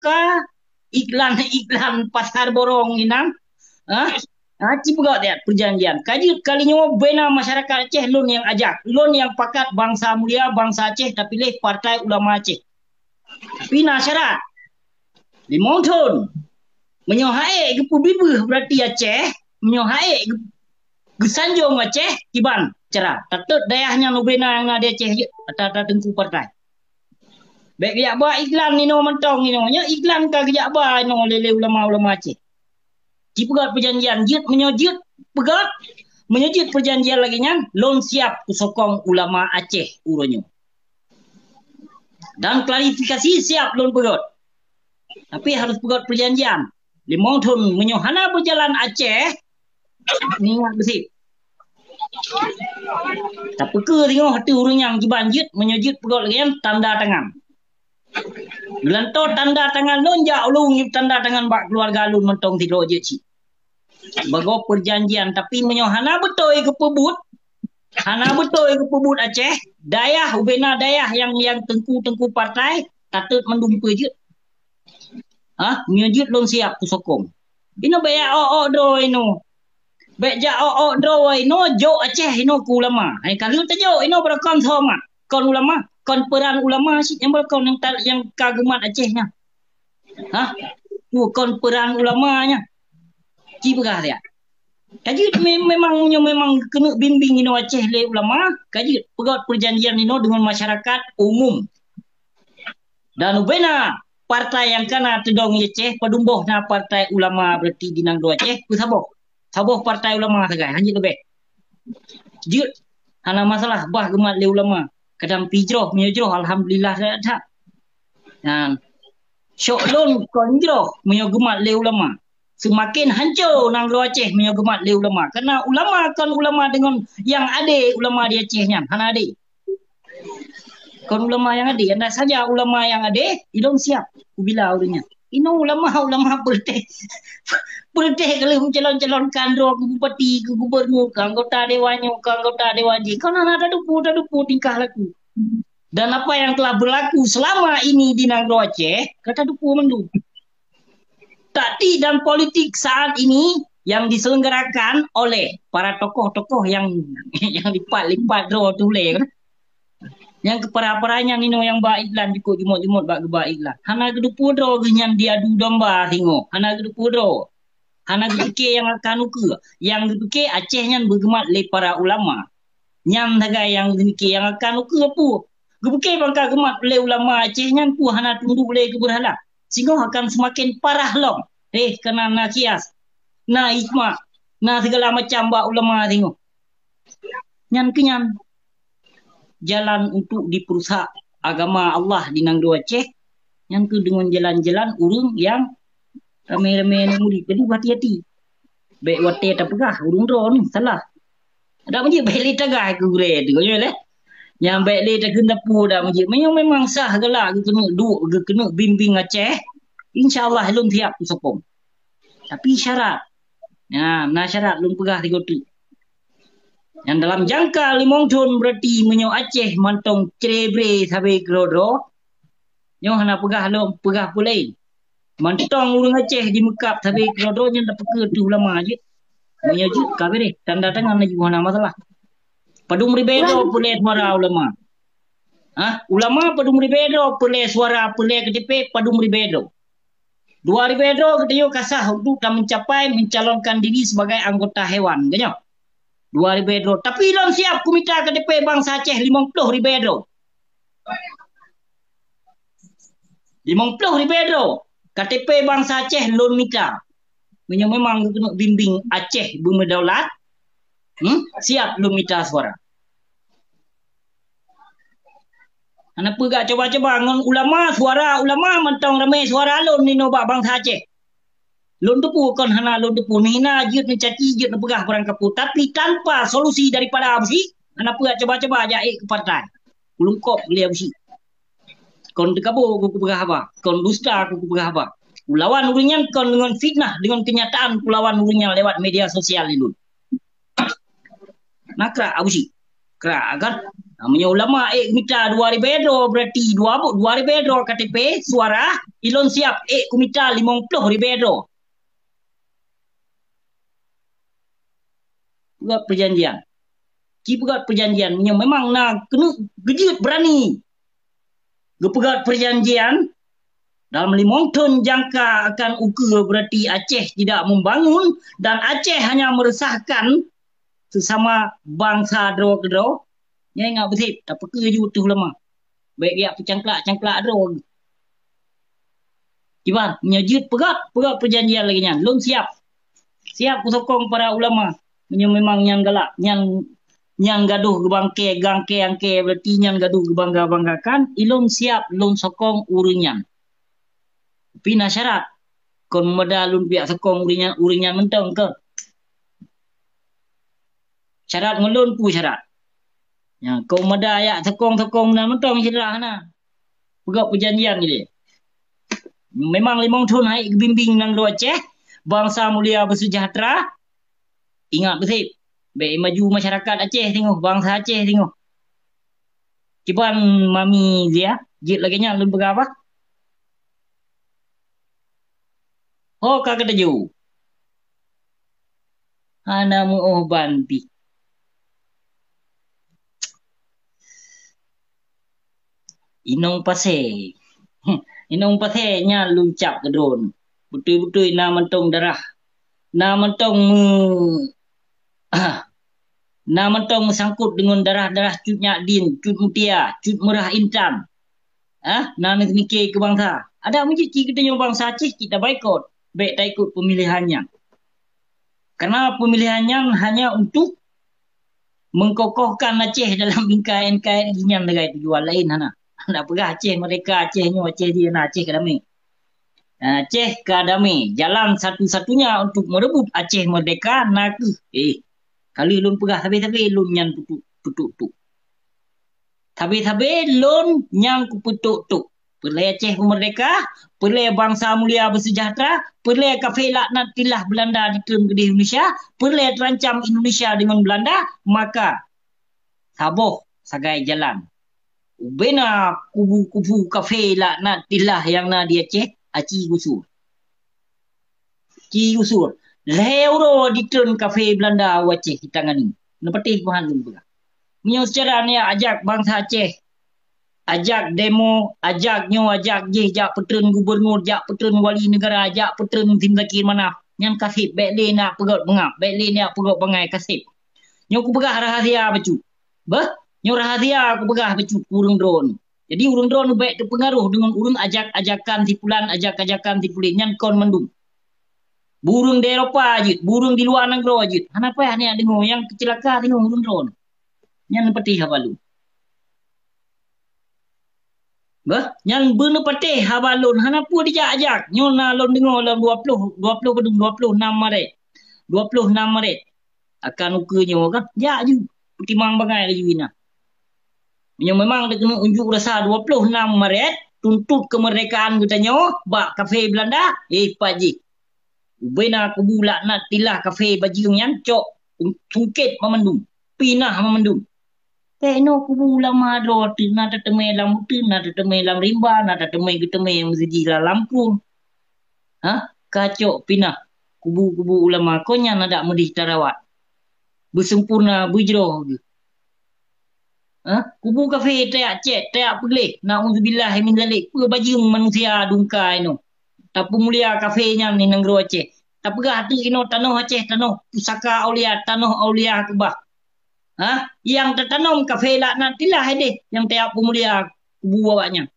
ka iklan pasar borong inang. Cipugat ya perjanjian. Kaji kalinya bina masyarakat Aceh lon yang ajak, lon yang pakat bangsa mulia bangsa Aceh tapi leh partai ulama Aceh. Pina syarat. Limong tahun menyohai ke pubibuh berarti Aceh, menyohai ke sanjung Aceh kiban cara. Tatut dayahnya nubena yang ada Aceh je atau tengku partai. Baik ya ba iklan ni no mentong ni no nya iklan ka ya ba no lele ulama-ulama Aceh. Cipugat perjanjian jit menyojit pegat menyojit perjanjian lagi nya lon siap kusokong ulama Aceh uronyo. Dan klarifikasi siap lon pegat. Tapi harus pegat perjanjian. Limong tahun menyohana berjalan Aceh ni ingat besi. Tapi ke tengok hati urang yang jibanjit menyojit pegat lagi nya tanda tangan. Gelanto tanda tangan lonjak ulung tanda tangan bak keluarga lun mentong tidur je ci. Bago perjanjian tapi menyohana betul ke pebut. Hana betul ke pebut Aceh, dayah ubena dayah yang tengku partai tatut mendumpu je. Menyojit lon siap kusokong. Ino baya do ino. Beja do ino jo Aceh ino ku ulama. Ai kalau tajo ino berakon sama. Kon ulama, kon peran ulama sih yang berkon yang kagumat Acehnya. Kon peran ulamanya. Cibagah dia. Kaji memang kena bimbing ino Aceh le ulama, kaji pegat perjanjian ino dengan masyarakat umum. Dan ubena partai yang kana tedong Aceh padumboh na partai ulama berarti dinang do Aceh kusaboh. Saboh partai ulama sagai hanjit lebih. Jut hana masalah bah gemat le ulama. Kadang pijroh menyojroh alhamdulillah dah. Dan syoklon konjroh menyogemat le ulama. Semakin hancur nang do Aceh menyogemat le ulama. Karena ulama kan ulama dengan yang ada ulama di Acehnya, hana ada. Kon ulama yang ada, anda saja ulama yang ada, idong siap. Bila urangnya. Ino ulama berteh. Berteh kalau calon-calon kandro ke bupati, ke gubernur, ke anggota dewannya, ke anggota dewan. Kau nak ada dupu tingkah laku. Dan apa yang telah berlaku selama ini di Nangro Aceh, kata dupu mendu. Taktik dan politik saat ini yang diselenggarakan oleh para tokoh-tokoh yang lipat-lipat draw tulis kan. Yang kepara-paranya nino yang ba iklan cukup jumut-jumut bak geba iklan. Hana kedupu draw genyan diadu domba tengok. Hana kedupu draw. Hana keduke yang akan uke. Yang keduke Acehnya bergemat le para ulama. Nyam tagai yang keduke yang akan uke apa? Gebuke bangka gemat le ulama Acehnya pu hana tunduk le keberhala. Sehingga akan semakin parah long. Kena na kias. Na ikma. Na segala macam ba ulama tengok. Nyan kenyan. Jalan untuk diperusak agama Allah di Nangdo Aceh yang tu dengan jalan-jalan urung yang ramai-ramai muri. Jadi hati-hati. Baik wate tak pegah urung drone salah. Ada menje baik le tagah ke gure tu yo le. Yang baik le tak kena pu dah menje. Memang sah gelak kena bimbing Aceh. Insya-Allah lun siap sokong. Tapi syarat. Nah syarat lun pegah tiga tu. Yang dalam jangka 5 tahun berarti menyo Aceh mantong cerebre sampai kerodro. Nyo hana pegah pulai. Mantong urang Aceh di Mekap sampai kerodro nya dapat ke tu ulama je. Menyo je kabere tanda tangan lagi hana masalah. Padum ribedo pulai suara ulama. Ulama padum ribedo pulai suara pulai KTP padum ribedo. 2 ribedo kedio kasah untuk mencapai mencalonkan diri sebagai anggota hewan, ganyo. 2 ribedo. Tapi lon siap komite KTP bangsa Aceh 50 ribedo. 50 ribedo. KTP bangsa Aceh lon mita. Memang kena bimbing Aceh berdaulat. Siap lon mita suara. Kenapa gak coba-coba ngon ulama suara ulama mentong ramai suara lon ni no bangsa Aceh. Lon depu kon hana lon depu hina jut mencaci jut pegah perang kapu tapi tanpa solusi daripada besi kenapa gak coba-coba jaik ke partai. Ulungkop beliau besi. Kon dekabo ku pegah apa? Kon dusta ku pegah apa? Ulawan urunnya kon dengan fitnah dengan kenyataan kulawan urunnya lewat media sosial ini. Nakra abusi. Kra agar Namanya ulama kumita 2,000 berarti 2,000 KTP suara ilon siap kumita 50,000. Buat perjanjian. Buat perjanjian memang nak kena gejut berani. Gepegat perjanjian dalam 5 tahun jangka akan ukur berarti Aceh tidak membangun dan Aceh hanya meresahkan sesama bangsa dro-dro. Yang ingat betul, tak peka je betul lama. Baik dia pecangklak dro. Gimana? Menyajut pegat perjanjian lagi nyan. Belum siap. Siap kusokong para ulama. Memang yang galak, yang gaduh gebangke gangke berarti yang gaduh gebangga-banggakan ilon siap lon sokong urinyan. Tapi nak syarat kon moda lun biak sokong urinyan mentong ke. Syarat ngelun pu syarat. Ya, kau moda ya sokong na mentong syarat na. Pegak perjanjian ni. Memang 5 tahun naik bimbing nang lo Aceh, bangsa mulia bersejahtera. Ingat betul. Baik maju masyarakat Aceh tengok, bangsa Aceh tengok. Cipan mami dia, jit lagi nya lun berapa? Oh kagak taju. Ana mu oh banti. Inong pase. Inong pase nya luncap ke drone. Betul-betul na mentong darah. Na mentong na mentong sangkut dengan darah-darah cut Nyadin, cut Mutia, cut Merah Intan. Na mikir ke bangsa. Ada mungkin kita yang bangsa Aceh kita baikot. Baik tak ikut pemilihannya. Karena pemilihannya hanya untuk mengkokohkan Aceh dalam bingkai NKRI yang negara tujuan lain. Nak pergi Aceh mereka Acehnya Aceh dia nak Aceh kadami. Aceh kadami. Jalan satu-satunya untuk merebut Aceh merdeka nak kali lun pergi habis-habis lun yang putuk-putuk. Habis-habis lun yang putuk-putuk. Perlai Aceh merdeka, perlai bangsa mulia bersejahtera, perlai kafe laknat tilah Belanda di Kelem Gede Indonesia, perlai terancam Indonesia dengan Belanda, maka saboh sagai jalan. Ubena kubu-kubu kafe laknat tilah yang na di Aceh, aci gusur. Ci gusur. Leuro di Kelem kafe Belanda Aceh di tangani. Nepatih bahan lumba. Minyo secara ni ajak bangsa Aceh ajak demo, ajak je, ajak petern gubernur, ajak petern wali negara, ajak petern tim zakir mana. Yang kasih, baiklah nak pegot mengap, baiklah nak pegot bangai kasih. Yang aku pegah rahasia bacu. Yang rahasia aku pegah bacu urung drone. Jadi urung drone baik terpengaruh dengan urung ajak-ajakan tipulan, ajak-ajakan tipulan yang kon mendung. Burung di Eropah je, burung di luar negara je. Kenapa ni dengar yang kecelakaan tengok urung drone. Yang peti habalu. Yang benar patih habalun hanapu dia ajak nyona lon dengar dalam 20 kedung 26 Maret akan ukanya kan ya ju timang bangai lagi wina yang memang dia kena unjuk rasa 26 Maret tuntut kemerdekaan katanya bak kafe Belanda paji ubena kubu laknat tilah kafe bajing yang cok tungkit memendung pinah memendung no kubu ulama do na teteme lam mutin na teteme lam rimba na teteme geteme masjid la Lampung kacok pinah kubu ulama konya na dak mudi tarawat bersempurna bujro kubu kafe tayak cek tayak pelih naudzubillah min zalik pe bajing manusia dungkai no tapi mulia kafenya ni negeri Aceh tapi hati ino tanah Aceh tanah pusaka aulia tanah aulia kebah yang tertanam kafe laknat tilah deh yang tiap pemulia kubu awaknya.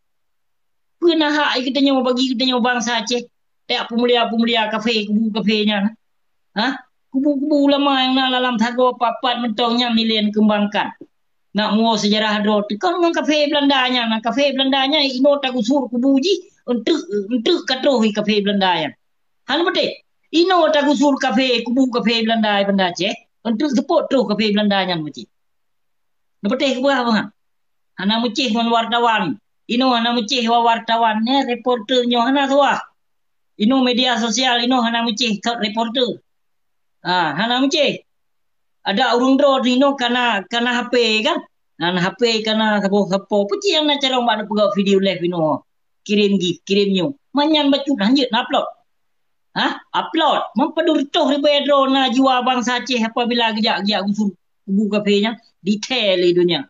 Pernah hak kita nyawa bagi kita nyawa bangsa Aceh tiap pemulia kafe kubu kafenya. Kubu-kubu ulama yang nak dalam thago papat mentongnya nilai kembangkan. Nak mau sejarah do kan dengan kafe Belandanya, nak kafe Belandanya ino tak usur kubu ji untuk katohi kafe Belandanya. Han betul. Ino tak usur kafe kubu kafe Belanda Aceh. Untuk support tu kafe Belanda yang macam. Nepatih ke apa? Hana mucih dengan wartawan. Ino hana mucih wartawan ni reporternya hana tua. Ino media sosial ino hana mucih reporter. Hana mucih. Ada urung dro ino kana HP kan? Nan HP kana sapo puci yang nak cara mak nak pegau video live ino. Kirim gift, kirim new. Manyan bacut lanjut nak upload. Upload. Mempedur toh riba na jiwa bangsa Aceh apabila gejak-gejak gusur kubu kafenya detail dunia.